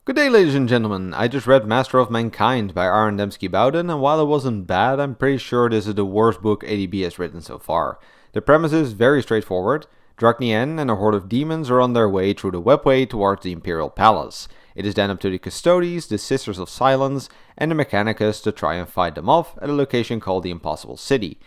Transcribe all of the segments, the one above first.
Good day, ladies and gentlemen. I just read Master of Mankind by Dembski-Bowden, and while it wasn't bad, I'm pretty sure this is the worst book ADB has written so far. The premise is very straightforward. Draknien and a horde of demons are on their way through the webway towards the Imperial Palace. It is then up to the Custodes, the Sisters of Silence, and the Mechanicus to try and fight them off at a location called the Impossible City.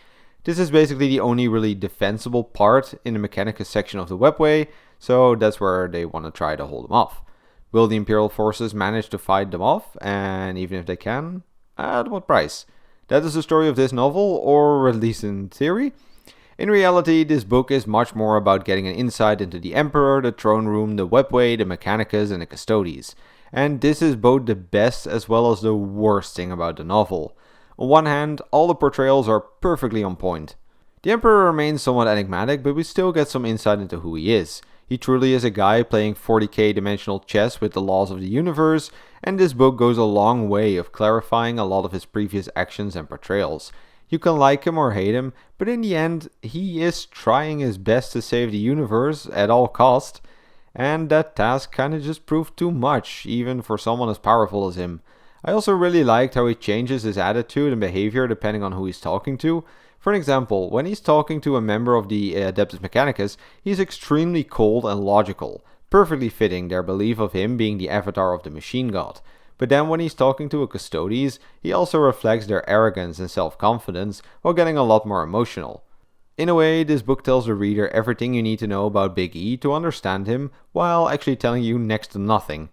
This is basically the only really defensible part in the Mechanicus section of the webway, so that's where they want to try to hold them off. Will the Imperial forces manage to fight them off, and even if they can, at what price? That is the story of this novel, or at least in theory. In reality, this book is much more about getting an insight into the Emperor, the Throne Room, the Webway, the Mechanicus, and the Custodes. And this is both the best as well as the worst thing about the novel. On one hand, all the portrayals are perfectly on point. The Emperor remains somewhat enigmatic, but we still get some insight into who he is. He truly is a guy playing 40k dimensional chess with the laws of the universe, and this book goes a long way of clarifying a lot of his previous actions and portrayals. You can like him or hate him, but in the end, he is trying his best to save the universe at all cost, and that task kinda just proved too much, even for someone as powerful as him. I also really liked how he changes his attitude and behavior depending on who he's talking to. For example, when he's talking to a member of the Adeptus Mechanicus, he's extremely cold and logical, perfectly fitting their belief of him being the avatar of the machine god. But then when he's talking to a Custodes, he also reflects their arrogance and self-confidence while getting a lot more emotional. In a way, this book tells the reader everything you need to know about Big E to understand him, while actually telling you next to nothing.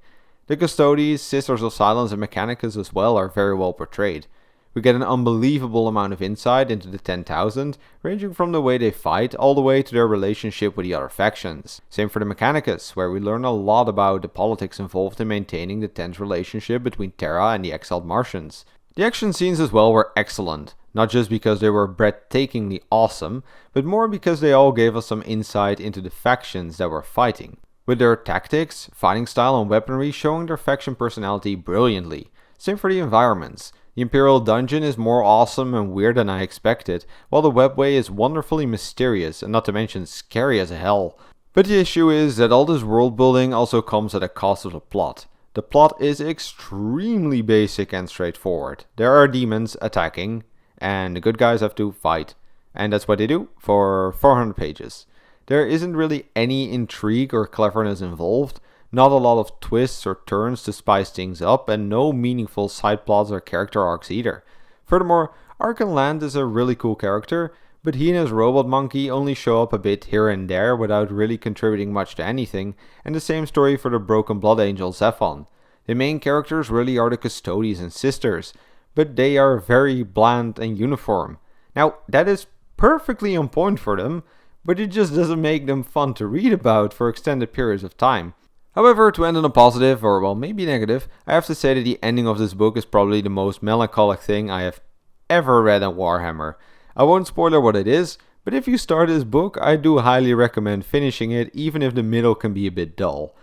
The Custodes, Sisters of Silence and Mechanicus as well are very well portrayed. We get an unbelievable amount of insight into the 10,000, ranging from the way they fight all the way to their relationship with the other factions. Same for the Mechanicus, where we learn a lot about the politics involved in maintaining the tense relationship between Terra and the exiled Martians. The action scenes as well were excellent, not just because they were breathtakingly awesome, but more because they all gave us some insight into the factions that were fighting, with their tactics, fighting style and weaponry showing their faction personality brilliantly. Same for the environments. The Imperial Dungeon is more awesome and weird than I expected, while the Webway is wonderfully mysterious and not to mention scary as hell. But the issue is that all this world building also comes at a cost of the plot. The plot is extremely basic and straightforward. There are demons attacking, and the good guys have to fight. And that's what they do for 400 pages. There isn't really any intrigue or cleverness involved. Not a lot of twists or turns to spice things up, and no meaningful side plots or character arcs either. Furthermore, Arkan Land is a really cool character, but he and his robot monkey only show up a bit here and there without really contributing much to anything, and the same story for the Broken Blood Angel Zephon. The main characters really are the Custodes and Sisters, but they are very bland and uniform. Now, that is perfectly on point for them, but it just doesn't make them fun to read about for extended periods of time. However, to end on a positive, or well, maybe negative, I have to say that the ending of this book is probably the most melancholic thing I have ever read in Warhammer. I won't spoiler what it is, but if you start this book, I do highly recommend finishing it, even if the middle can be a bit dull.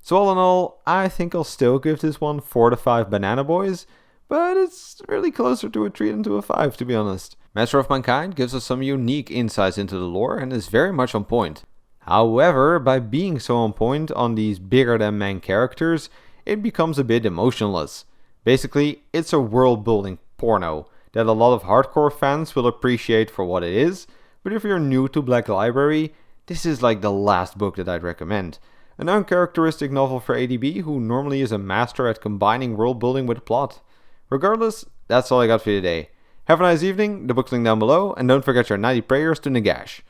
So all in all, I think I'll still give this one 4 to 5 Banana Boys, but it's really closer to a 3 than to a 5, to be honest. Master of Mankind gives us some unique insights into the lore and is very much on point. However, by being so on point on these bigger than man characters, it becomes a bit emotionless. Basically, it's a world building porno that a lot of hardcore fans will appreciate for what it is, but if you're new to Black Library, this is like the last book that I'd recommend. An uncharacteristic novel for ADB who normally is a master at combining world building with plot. Regardless, that's all I got for you today. Have a nice evening, the book's linked down below, and don't forget your 90 prayers to Nagash.